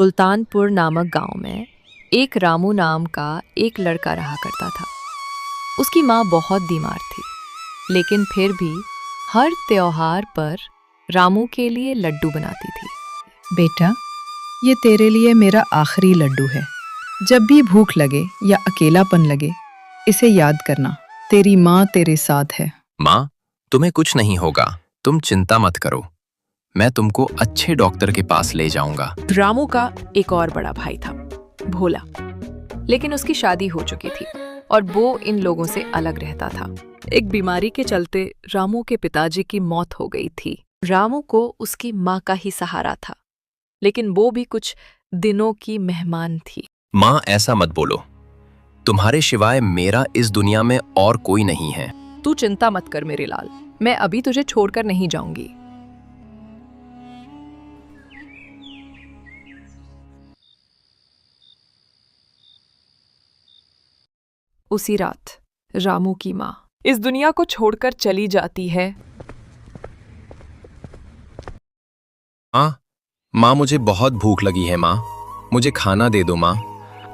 सुल्तानपुर नामक गांव में एक रामू नाम का एक लड़का रहा करता था। उसकी माँ बहुत बीमार थी, लेकिन फिर भी हर त्योहार पर रामू के लिए लड्डू बनाती थी। बेटा, ये तेरे लिए मेरा आखिरी लड्डू है। जब भी भूख लगे या अकेलापन लगे, इसे याद करना, तेरी माँ तेरे साथ है। माँ, तुम्हें कुछ नहीं होगा, तुम चिंता मत करो। मैं तुमको अच्छे डॉक्टर के पास ले जाऊंगा। रामू का एक और बड़ा भाई था, भोला, लेकिन उसकी शादी हो चुकी थी और वो इन लोगों से अलग रहता था। एक बीमारी के चलते रामू के पिताजी की मौत हो गई थी। रामू को उसकी माँ का ही सहारा था, लेकिन वो भी कुछ दिनों की मेहमान थी। माँ, ऐसा मत बोलो, तुम्हारे सिवाय मेरा इस दुनिया में और कोई नहीं है। तू चिंता मत कर मेरे लाल, मैं अभी तुझे छोड़कर नहीं जाऊंगी। उसी रात रामू की माँ इस दुनिया को छोड़कर चली जाती है। माँ, मुझे बहुत भूख लगी है माँ, मुझे खाना दे दो माँ।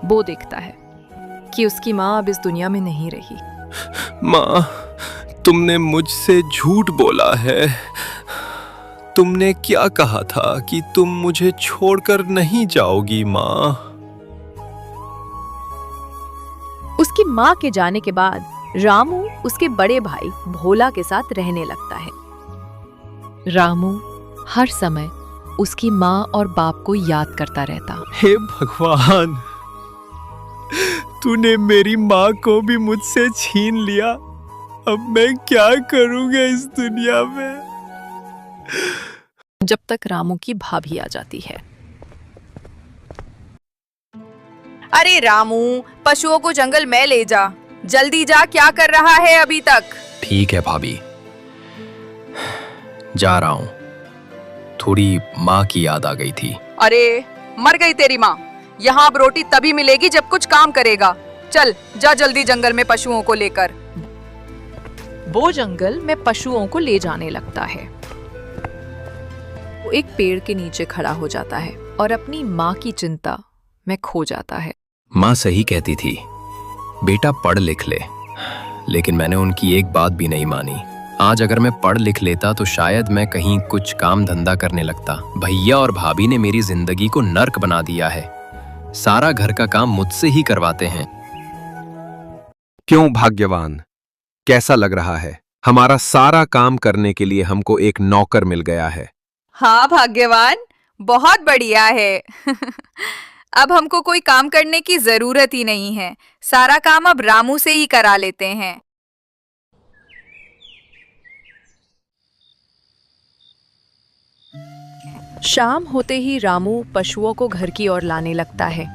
वो देखता है कि उसकी माँ अब इस दुनिया में नहीं रही। माँ, तुमने मुझसे झूठ बोला है। तुमने क्या कहा था कि तुम मुझे छोड़कर नहीं जाओगी माँ? उसकी माँ के जाने के बाद रामू उसके बड़े भाई भोला के साथ रहने लगता है। रामू हर समय उसकी माँ और बाप को याद करता रहता। हे भगवान, तूने मेरी माँ को भी मुझसे छीन लिया। अब मैं क्या करूंगा इस दुनिया में? जब तक रामू की भाभी आ जाती है। अरे रामू, पशुओं को जंगल में ले जा, जल्दी जा, क्या कर रहा है अभी तक? ठीक है भाभी, जा रहा हूँ। थोड़ी माँ की याद आ गई थी। अरे, मर गई तेरी माँ। यहाँ अब रोटी तभी मिलेगी जब कुछ काम करेगा। चल जा जल्दी जंगल में पशुओं को लेकर। वो जंगल में पशुओं को ले जाने लगता है। वो एक पेड़ के नीचे खड़ा हो जाता है और अपनी माँ की चिंता में खो जाता है। माँ सही कहती थी, बेटा पढ़ लिख ले, लेकिन मैंने उनकी एक बात भी नहीं मानी। आज अगर मैं पढ़ लिख लेता तो शायद मैं कहीं कुछ काम धंधा करने लगता। भैया और भाभी ने मेरी जिंदगी को नर्क बना दिया है। सारा घर का काम मुझसे ही करवाते हैं। क्यों भाग्यवान, कैसा लग रहा है? हमारा सारा काम करने के लिए हमको एक नौकर मिल गया है। हाँ भाग्यवान, बहुत बढ़िया है। अब हमको कोई काम करने की जरूरत ही नहीं है। सारा काम अब रामू से ही करा लेते हैं। शाम होते ही रामू पशुओं को घर की ओर लाने लगता है।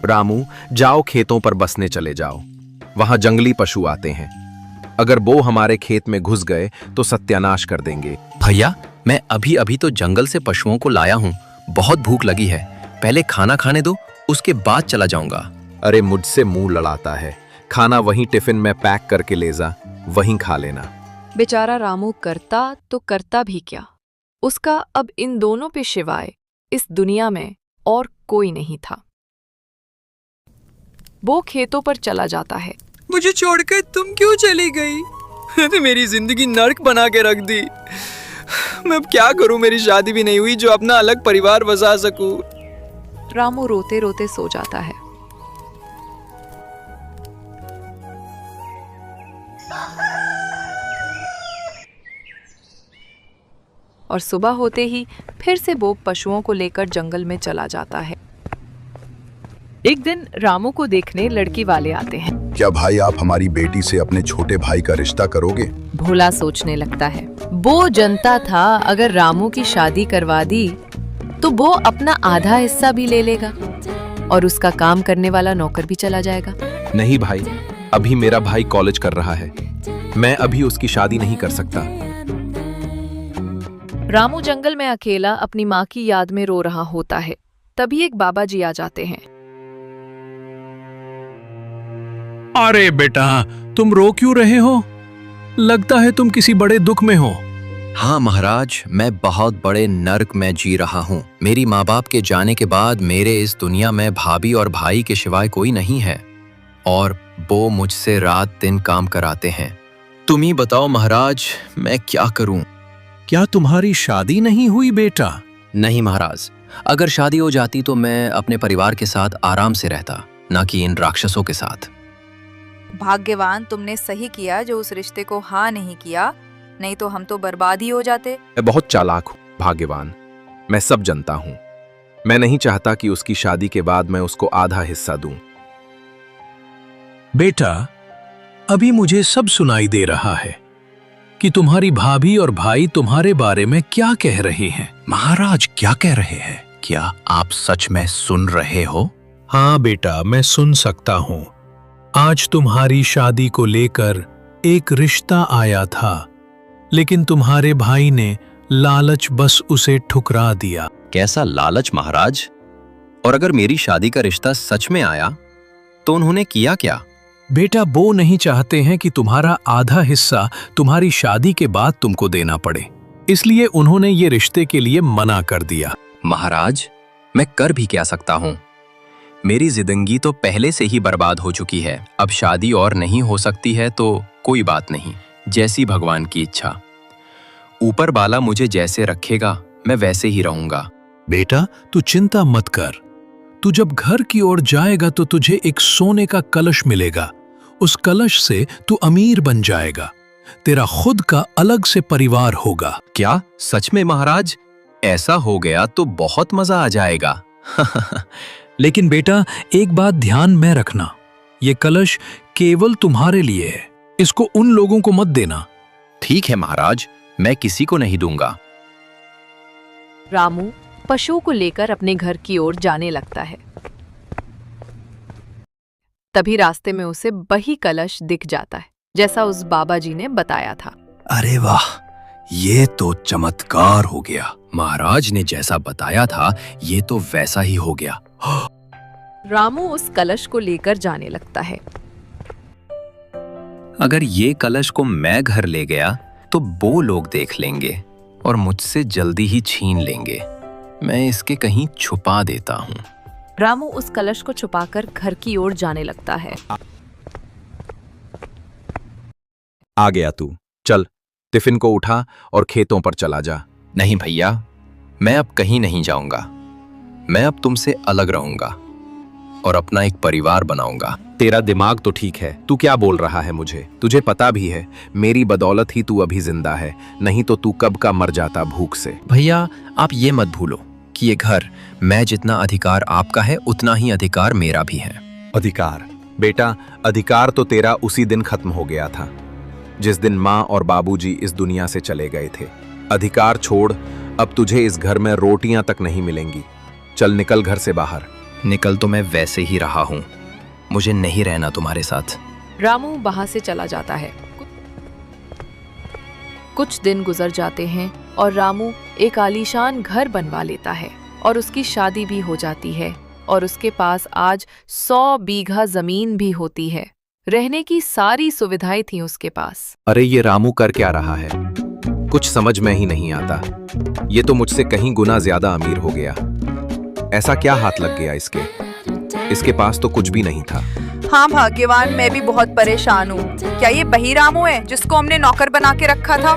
रामू, जाओ खेतों पर बसने चले जाओ। वहां जंगली पशु आते हैं। अगर वो हमारे खेत में घुस गए तो सत्यानाश कर देंगे। भैया, मैं अभी अभी तो जंगल से पशुओं को लाया हूँ। बहुत भूख लगी है, पहले खाना खाने दो, उसके बाद चला जाऊंगा। अरे, मुझसे मुंह लड़ाता है। खाना वहीं टिफिन में पैक करके ले जा, वहीं खा लेना। बेचारा रामू करता तो करता भी क्या, उसका अब इन दोनों पे सिवाय इस दुनिया में और कोई नहीं था। वो खेतों पर चला जाता है। मुझे छोड़कर तुम क्यों चली गई? मेरी जिंदगी नर्क बना के रख दी। मैं अब क्या करूं? मेरी शादी भी नहीं हुई जो अपना अलग परिवार बसा सकूं। रामू रोते रोते सो जाता है। और सुबह होते ही फिर से वो पशुओं को लेकर जंगल में चला जाता है। एक दिन रामू को देखने लड़की वाले आते हैं। क्या भाई, आप हमारी बेटी से अपने छोटे भाई का रिश्ता करोगे? भोला सोचने लगता है। वो जनता था अगर रामू की शादी करवा दी तो वो अपना आधा हिस्सा भी ले लेगा और उसका काम करने वाला नौकर भी चला जाएगा। नहीं भाई, अभी मेरा भाई कॉलेज कर रहा है। मैं अभी उसकी शादी नहीं कर सकता। रामू जंगल में अकेला अपनी माँ की याद में रो रहा होता है। तभी एक बाबा जी आ जाते हैं। अरे बेटा, तुम रो क्यों रहे हो? लगता है तुम किसी बड़े दुख में हो। हाँ महाराज, मैं बहुत बड़े नर्क में जी रहा हूँ। मेरी माँ बाप के जाने के बाद मेरे इस दुनिया में भाभी और भाई के सिवाय कोई नहीं है, और वो मुझसे रात दिन काम कराते हैं। तुम ही बताओ महाराज, मैं क्या करूं? क्या तुम्हारी शादी नहीं हुई बेटा? नहीं महाराज, अगर शादी हो जाती तो मैं अपने परिवार के साथ आराम से रहता, ना कि इन राक्षसों के साथ। भाग्यवान, तुमने सही किया जो उस रिश्ते को हाँ नहीं किया, नहीं तो हम तो बर्बाद ही हो जाते। मैं बहुत चालाक हूँ भाग्यवान, मैं सब जानता हूँ। मैं नहीं चाहता कि उसकी शादी के बाद मैं उसको आधा हिस्सा दूं। बेटा, अभी मुझे सब सुनाई दे रहा है कि तुम्हारी भाभी और भाई तुम्हारे बारे में क्या कह रहे हैं। महाराज क्या कह रहे हैं? क्या आप सच में सुन रहे हो? हाँ बेटा, मैं सुन सकता हूँ। आज तुम्हारी शादी को लेकर एक रिश्ता आया था, लेकिन तुम्हारे भाई ने लालच बस उसे ठुकरा दिया। कैसा लालच महाराज? और अगर मेरी शादी का रिश्ता सच में आया तो उन्होंने किया क्या? बेटा, वो नहीं चाहते हैं कि तुम्हारा आधा हिस्सा तुम्हारी शादी के बाद तुमको देना पड़े, इसलिए उन्होंने ये रिश्ते के लिए मना कर दिया। महाराज, मैं कर भी क्या सकता हूँ? मेरी जिंदगी तो पहले से ही बर्बाद हो चुकी है। अब शादी और नहीं हो सकती है तो कोई बात नहीं, जैसी भगवान की इच्छा। ऊपर वाला मुझे जैसे रखेगा मैं वैसे ही रहूंगा। बेटा, तू चिंता मत कर। तू जब घर की ओर जाएगा तो तुझे एक सोने का कलश मिलेगा। उस कलश से तू अमीर बन जाएगा। तेरा खुद का अलग से परिवार होगा। क्या सच में महाराज? ऐसा हो गया तो बहुत मजा आ जाएगा। लेकिन बेटा, एक बात ध्यान में रखना, ये कलश केवल तुम्हारे लिए है, इसको उन लोगों को मत देना। ठीक है महाराज, मैं किसी को नहीं दूंगा। रामू पशुओं को लेकर अपने घर की ओर जाने लगता है। तभी रास्ते में उसे वही कलश दिख जाता है जैसा उस बाबा जी ने बताया था। अरे वाह, ये तो चमत्कार हो गया। महाराज ने जैसा बताया था ये तो वैसा ही हो गया। रामू उस कलश को लेकर जाने लगता है। अगर ये कलश को मैं घर ले गया तो वो लोग देख लेंगे और मुझसे जल्दी ही छीन लेंगे। मैं इसके कहीं छुपा देता हूँ। रामू उस कलश को छुपाकर घर की ओर जाने लगता है। आ गया तू, चल टिफिन को उठा और खेतों पर चला जा। नहीं भैया, मैं अब कहीं नहीं जाऊंगा। मैं अब तुमसे अलग रहूंगा और अपना एक परिवार बनाऊंगा। तेरा दिमाग तो ठीक है, तू क्या बोल रहा है? मुझे तुझे पता भी है मेरी बदौलत ही तू अभी जिंदा है, नहीं तो तू कब का मर जाता भूख से। भैया, आप ये मत भूलो कि ये घर, मैं जितना अधिकार आपका है उतना ही अधिकार मेरा भी है। अधिकार? बेटा, अधिकार तो तेरा उसी दिन खत्म हो गया था जिस दिन माँ और बाबूजी इस दुनिया से चले गए थे। अधिकार छोड़, अब तुझे इस घर में रोटियां तक नहीं मिलेंगी। चल निकल घर से बाहर। निकल तो मैं वैसे ही रहा हूँ, मुझे नहीं रहना तुम्हारे साथ। रामू वहां से चला जाता है। कुछ दिन गुजर जाते हैं और रामू एक आलीशान घर बनवा लेता है और उसकी शादी भी हो जाती है और उसके पास आज 100 बीघा जमीन भी होती है। रहने की सारी सुविधाएं थी उसके पास। अरे ये रामू कर क्या रहा है? कुछ समझ में ही नहीं आता। ये तो मुझसे कहीं गुना ज्यादा अमीर हो गया। ऐसा क्या हाथ लग गया इसके? इसके पास तो कुछ भी नहीं था। हाँ भाग्यवान, मैं भी बहुत परेशान हूँ। क्या ये वही रामू है जिसको हमने नौकर बना के रखा था?